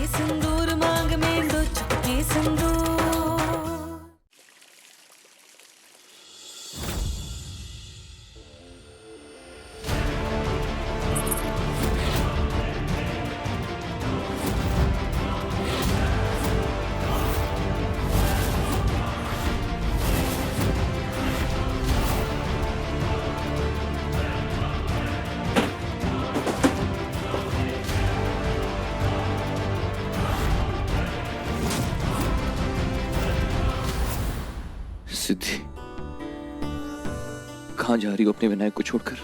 सिंदूर मांग में दो चुटकी सिंदूर। सिद्धि, कहां जा रही हो अपने विनायक को छोड़कर?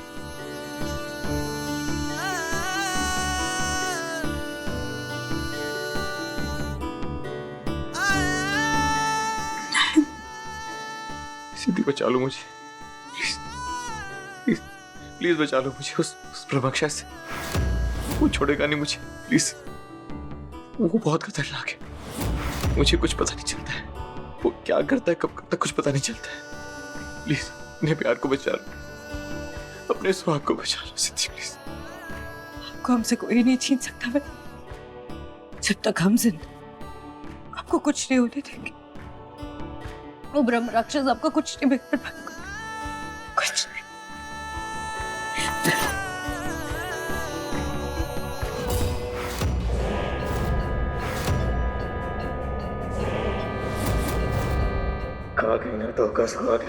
सिद्धि, बचा लो मुझे, प्लीज प्लीज प्लीज बचा लो मुझे उस प्रभक्षा से। वो छोड़ेगा नहीं मुझे, प्लीज। वो बहुत खतरनाक है, मुझे कुछ पता नहीं चलता है वो क्या करता है, कब तक कुछ पता नहीं चलता है। प्लीज अपने प्यार को बचा लो, अपने सुहाग को बचा लो सिद्धि, प्लीज। आपको हमसे कोई नहीं छीन सकता मैं, जब तक हम जिंदा आपको कुछ नहीं होने देंगे। वो ब्रह्म राक्षस आपको कुछ नहीं बिगाड़ पाएगा, कुछ नहीं। तो का स्वागत।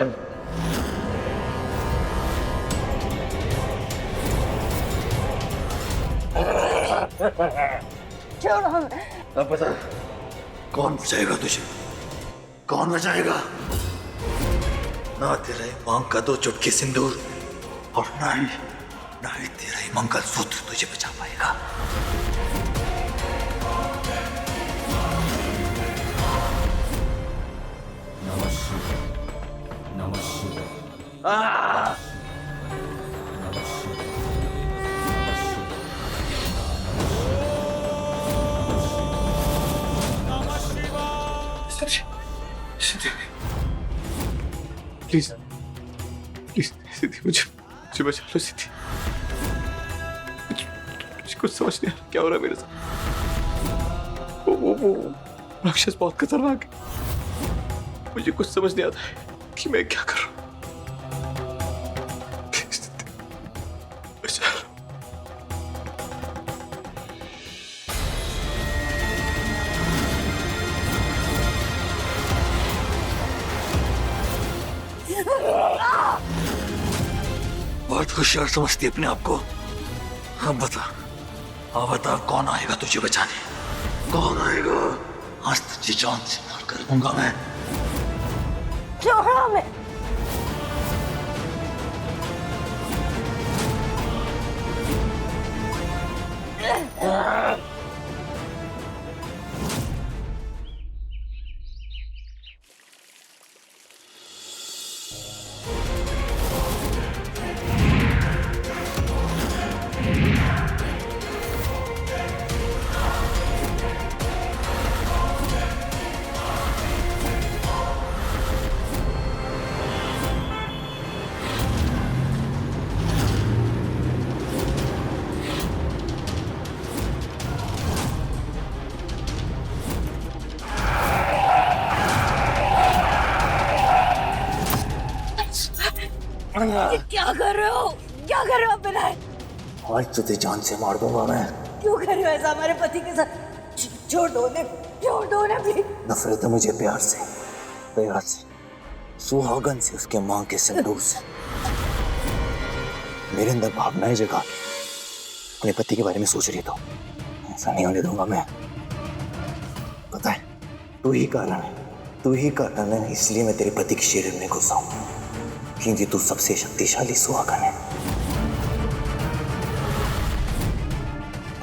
छोड़ो हमें। अब बता, कौन बचाएगा तुझे? कौन बचाएगा? ना तेरा ही मांग का दो चुटकी सिंदूर और ना ही तेरा ही मंगलसूत्र तुझे बचा पाएगा। प्लीज प्लीज सिद्धि, मुझे बचा लो सिद्धि। मुझे कुछ समझ नहीं आ रहा क्या हो रहा है मेरे साथ। वो राक्षस बहुत खतरनाक है, मुझे कुछ समझ नहीं आता है कि मैं क्या कर रहा हूँ। प्लीज सिद्धि, बचा लो। बहुत होशियार समझती है अपने आप को। अब बता कौन आएगा तुझे बचाने? कौन आएगा? आज तुझे जान से मार कर दूंगा मैं। छोड़ो हमें। क्या कर रहे हो? क्या कर रहे हो विनायक? आज तुझे जान से मार दूंगा मैं। क्यों कर रहे हो ऐसा हमारे पति के साथ? छोड़ दो उन्हें प्लीज। नफरत है मुझे प्यार से, सुहागन से, उसके मांग के सिंदूर से। मेरे अंदर भावनाएं जगा के अपने पति के बारे में सोच रही तो ऐसा नहीं होने दूंगा मैं। पता है, तू ही कारण है इसलिए मैं तेरे पति के शरीर में घुसा हूं, क्योंकि तू सबसे शक्तिशाली सुहागन है।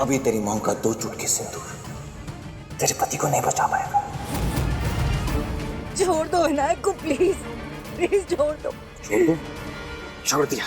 अभी तेरी मांग का दो चुटकी सिंदूर तेरे पति को नहीं बचा पाएगा। छोड़ दो विनायक को प्लीज छोड़ दो। छोड़ दिया।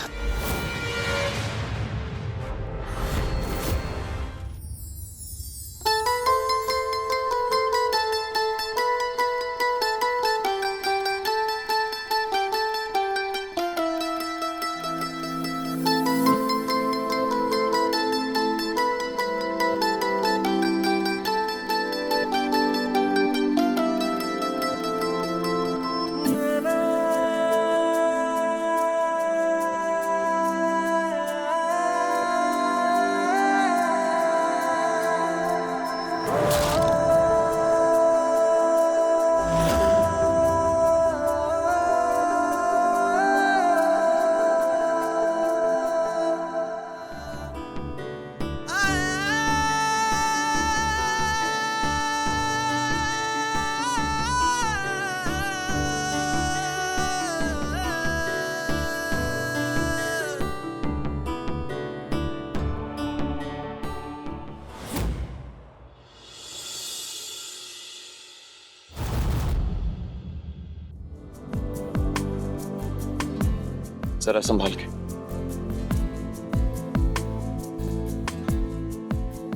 जरा संभाल के।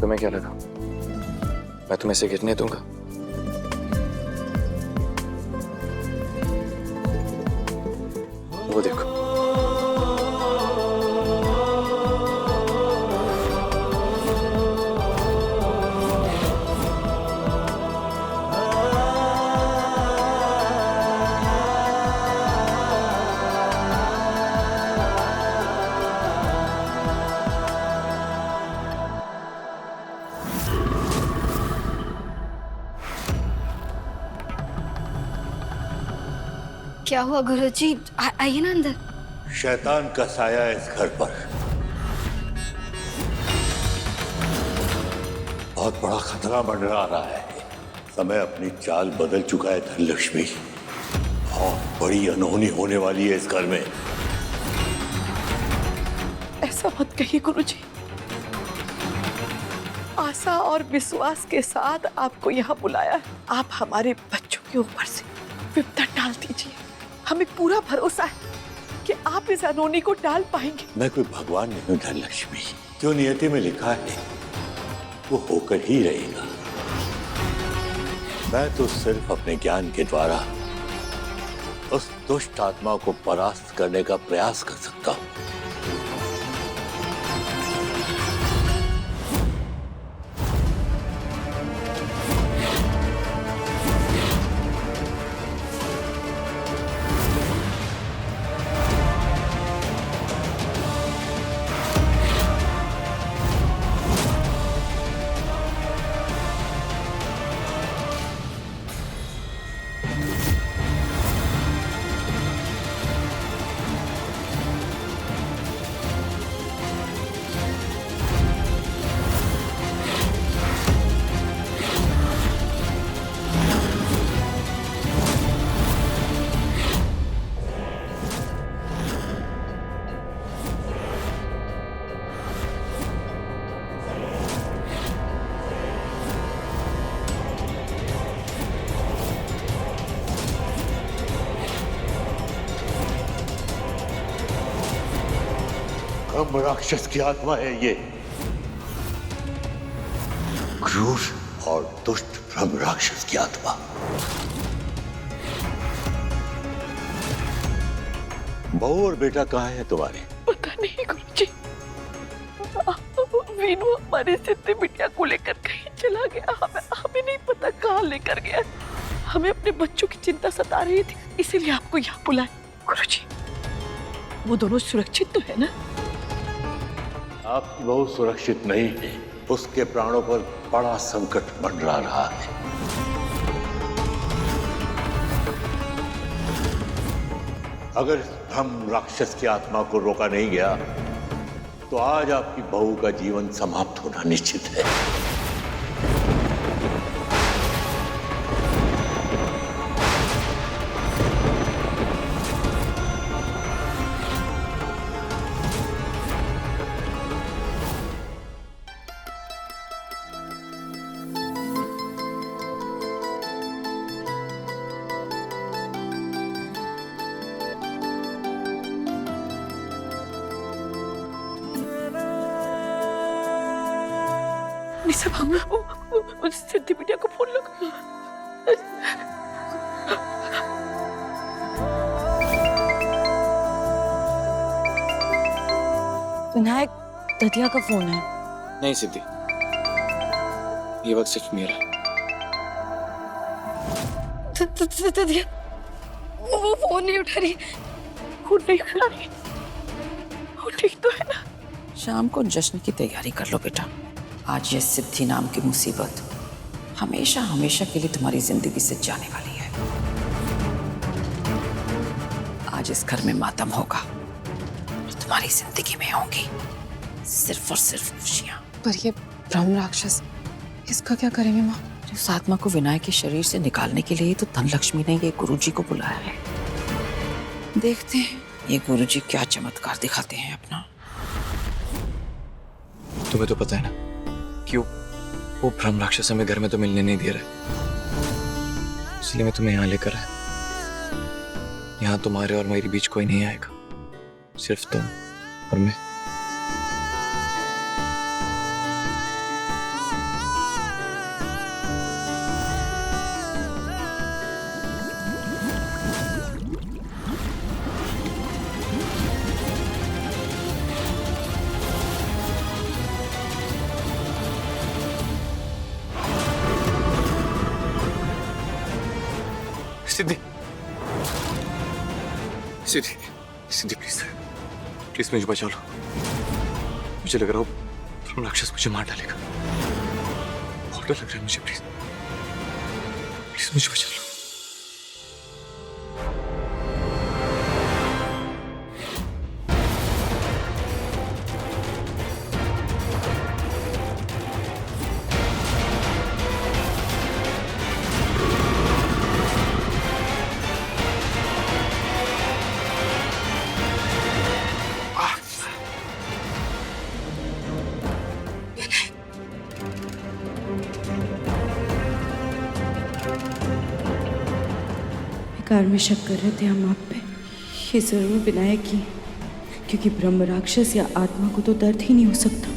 तुम्हें क्या लगा मैं तुम्हें से गिरने दूंगा? वो देखो, क्या हुआ गुरुजी? आइए ना अंदर। शैतान का साया है इस घर पर। बहुत बड़ा खतरा मंडरा रहा है। समय अपनी चाल बदल चुका है धनलक्ष्मी। बहुत बड़ी अनहोनी होने वाली है इस घर में। ऐसा मत कहिए गुरुजी। आशा और विश्वास के साथ आपको यहाँ बुलाया है। आप हमारे बच्चों के ऊपर से विपदा टाल दीजिए। हमें पूरा भरोसा है कि आप इस अनहोनी को टाल पाएंगे। मैं कोई भगवान नहीं हूं धनलक्ष्मी। जो नियति में लिखा है वो होकर ही रहेगा। मैं तो सिर्फ अपने ज्ञान के द्वारा उस दुष्ट आत्मा को परास्त करने का प्रयास कर सकता हूं। ब्रह्म राक्षस की आत्मा है ये। क्रूर और दुष्ट ब्रह्म राक्षस की आत्मा। बहू और बेटा कहाँ है तुम्हारे? पता नहीं गुरुजी। वीनू हमारे सिद्धि बिटिया को लेकर कहीं चला गया। हमें नहीं पता कहाँ लेकर गया। हमें अपने बच्चों की चिंता सता रही थी, इसीलिए आपको यहाँ बुलाया। गुरुजी, वो दोनों सुरक्षित तो है ना? आपकी बहू सुरक्षित नहीं है। उसके प्राणों पर बड़ा संकट मंडरा रहा है। अगर ब्रह्म राक्षस की आत्मा को रोका नहीं गया तो आज आपकी बहू का जीवन समाप्त होना निश्चित है। निशा, वो सिद्धि बिटिया को फोन लगा। विनायक, दतिया का फोन है। नहीं सिद्धि, ये वक्त सिर्फ मेरा है। दतिया, वो फोन नहीं उठा रही। वो नहीं उठा रही। वो ठीक तो है ना? शाम को जश्न की तैयारी कर लो बेटा। आज ये सिद्धि नाम की मुसीबत हमेशा हमेशा के लिए तुम्हारी जिंदगी से जाने वाली है। आज इस घर में मातम होगा और तुम्हारी जिंदगी में होंगी सिर्फ और सिर्फ खुशियां। पर ये ब्रह्म राक्षस, इसका क्या करेंगे माँ? उस आत्मा को विनायक के शरीर से निकालने के लिए तो धनलक्ष्मी ने ये गुरुजी को बुलाया है। देखते हैं ये गुरुजी क्या चमत्कार दिखाते हैं अपना। तुम्हें तो पता है ना क्यों वो ब्रह्म राक्षस हमें घर में तो मिलने नहीं दे रहा, इसलिए मैं तुम्हें यहाँ लेकर आया। यहाँ तुम्हारे और मेरे बीच कोई नहीं आएगा। सिर्फ तुम और मैं। सिद्धि, सिद्धि, सिद्धि प्लीज, प्लीज मुझे बचा लो। मुझे लग रहा हो राक्षस मुझे मार डालेगा। बहुत डर लग रहा है मुझे। प्लीज प्लीज मुझे बचा लो। कार में शक कर रहे थे हम आप पे, ये जरूर विनायक ही, क्योंकि ब्रह्म राक्षस या आत्मा को तो दर्द ही नहीं हो सकता।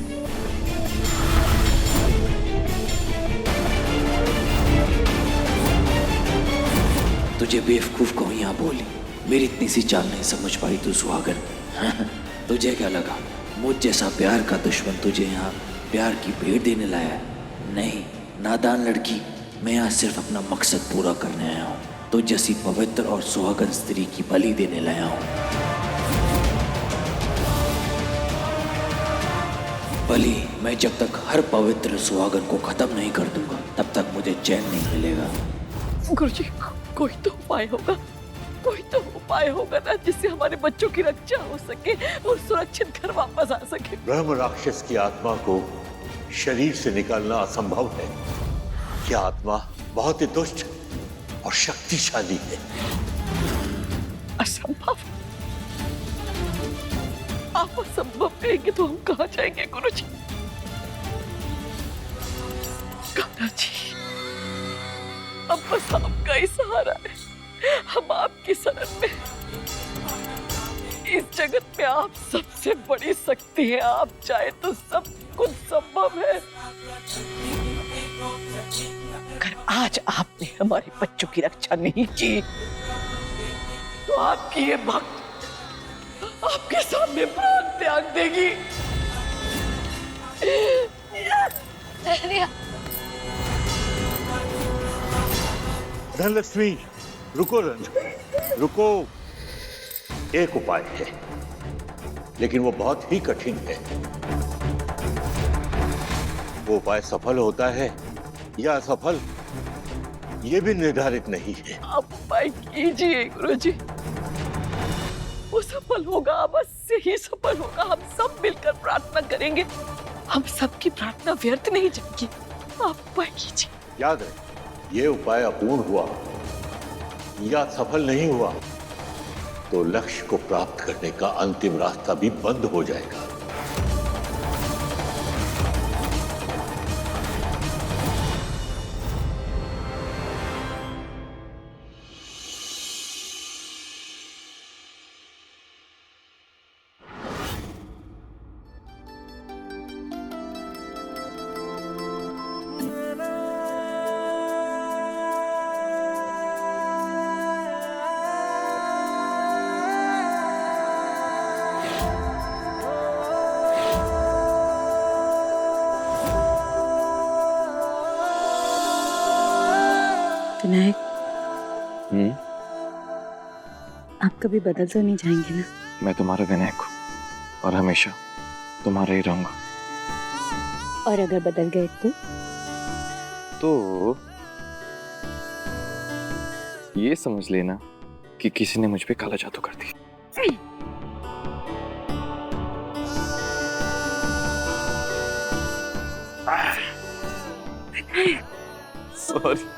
तुझे बेवकूफ कहूं यहाँ बोली, मेरी इतनी सी चाल नहीं समझ पाई तू सुहागन। तुझे क्या लगा मुझ जैसा प्यार का दुश्मन तुझे यहाँ प्यार की भेंट देने लाया है? नहीं नादान लड़की, मैं यहाँ सिर्फ अपना मकसद पूरा करने आया हूँ। तो जैसी पवित्र और सुहागन स्त्री की बलि देने लाया हूँ। बलि मैं जब तक हर पवित्र सुहागन को खत्म नहीं कर दूंगा तब तक मुझे चैन नहीं मिलेगा। गुरुजी, कोई तो उपाय होगा, कोई तो उपाय होगा ना जिससे हमारे बच्चों की रक्षा हो सके और सुरक्षित घर वापस आ सके। ब्रह्म राक्षस की आत्मा को शरीर से निकालना असंभव है। यह आत्मा बहुत ही दुष्ट और शक्तिशाली है। असंभव? आप असंभव कहेंगे तो हम कहाँ जाएंगे गुरुजी? कान्हा जी, अब बस आपका ही सहारा है। हम आपकी शरण में। इस जगत में आप सबसे बड़ी शक्ति है। आप चाहे तो सब कुछ संभव है। अगर आज आपने हमारे बच्चों की रक्षा नहीं की तो आपकी ये भक्त आपके सामने प्राण त्याग देगी। धनलक्ष्मी, रुको रुको। एक उपाय है, लेकिन वो बहुत ही कठिन है। वो उपाय सफल होता है या असफल, ये भी निर्धारित नहीं है। आप उपाय कीजिए गुरुजी, वो सफल होगा, अवश्य ही सफल होगा। हम सब मिलकर प्रार्थना करेंगे, हम सबकी प्रार्थना व्यर्थ नहीं जाएगी। आप उपाय कीजिए। याद रहे, ये उपाय अपूर्ण हुआ या सफल नहीं हुआ तो लक्ष्य को प्राप्त करने का अंतिम रास्ता भी बंद हो जाएगा। विनायक, आप कभी बदल तो नहीं जाएंगे ना? मैं तुम्हारा विनायक हूँ और हमेशा तुम्हारा ही रहूंगा। और अगर बदल गए तो ये समझ लेना कि किसी ने मुझ पे काला जादू कर दिया। सॉरी।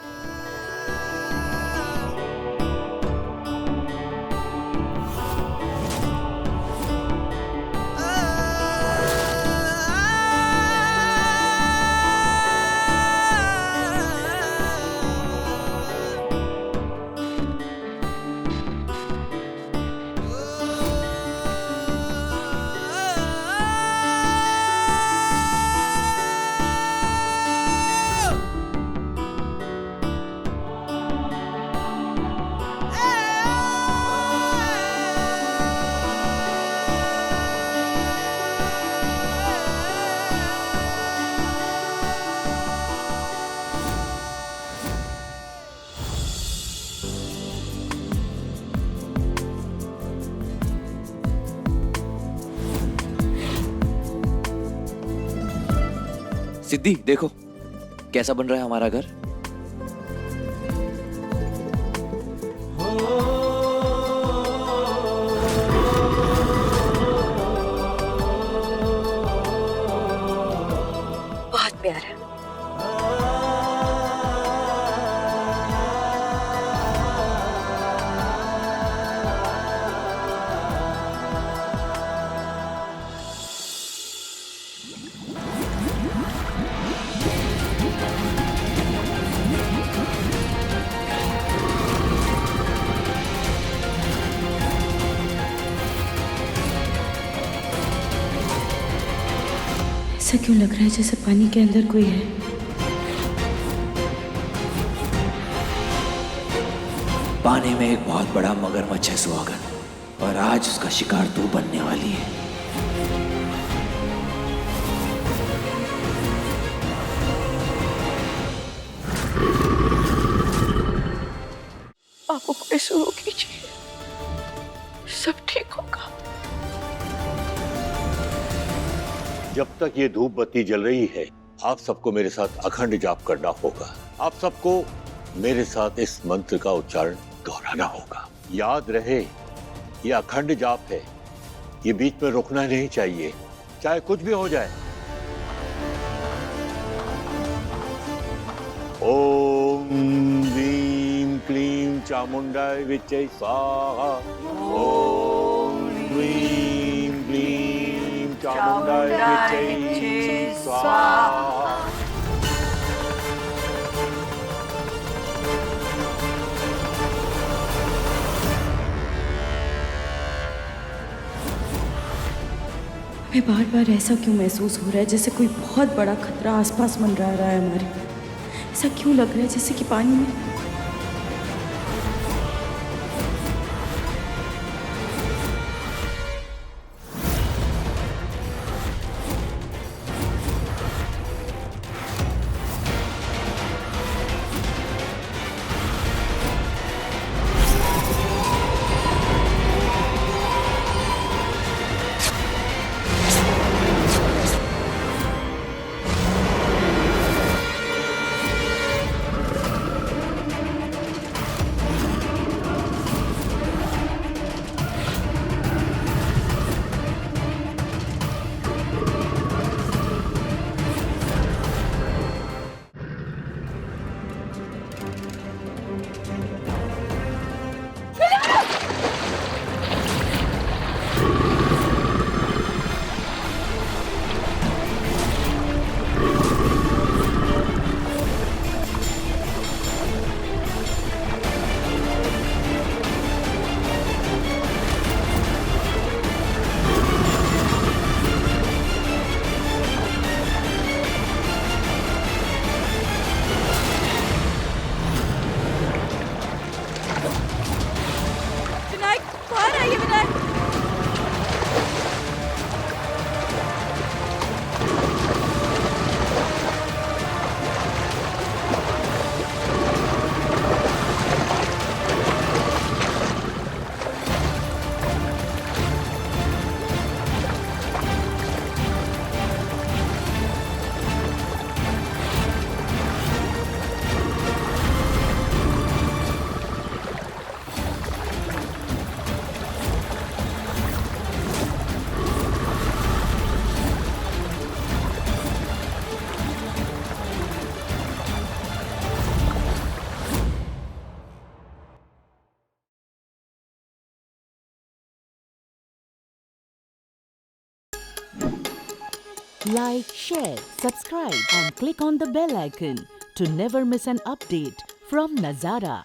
सिद्धि देखो कैसा बन रहा है हमारा घर। बहुत प्यारा। ऐसा क्यों लग रहा है जैसे पानी के अंदर कोई है? पानी में एक बहुत बड़ा मगरमच्छ है सुहागन, और आज उसका शिकार तू बनने वाली है। आप ऊपर शुरू कीजिए, सब ठीक होगा। जब तक ये धूप बत्ती जल रही है, आप सबको मेरे साथ अखंड जाप करना होगा। आप सबको मेरे साथ इस मंत्र का उच्चारण दोहराना होगा। याद रहे, ये अखंड जाप है, ये बीच में रुकना नहीं चाहिए, चाहे कुछ भी हो जाए। ओम ह्रीं क्लीं चामुंडाय विच्चे स्वाहा। ओम ह्रीं क्लीं चामुंडाय विच्चे स्वाहा। हमें बार बार ऐसा क्यों महसूस हो रहा है जैसे कोई बहुत बड़ा खतरा आसपास मंडरा रहा है हमारे? ऐसा क्यों लग रहा है जैसे कि पानी में Like, share, subscribe and click on the bell icon to never miss an update from Nazara.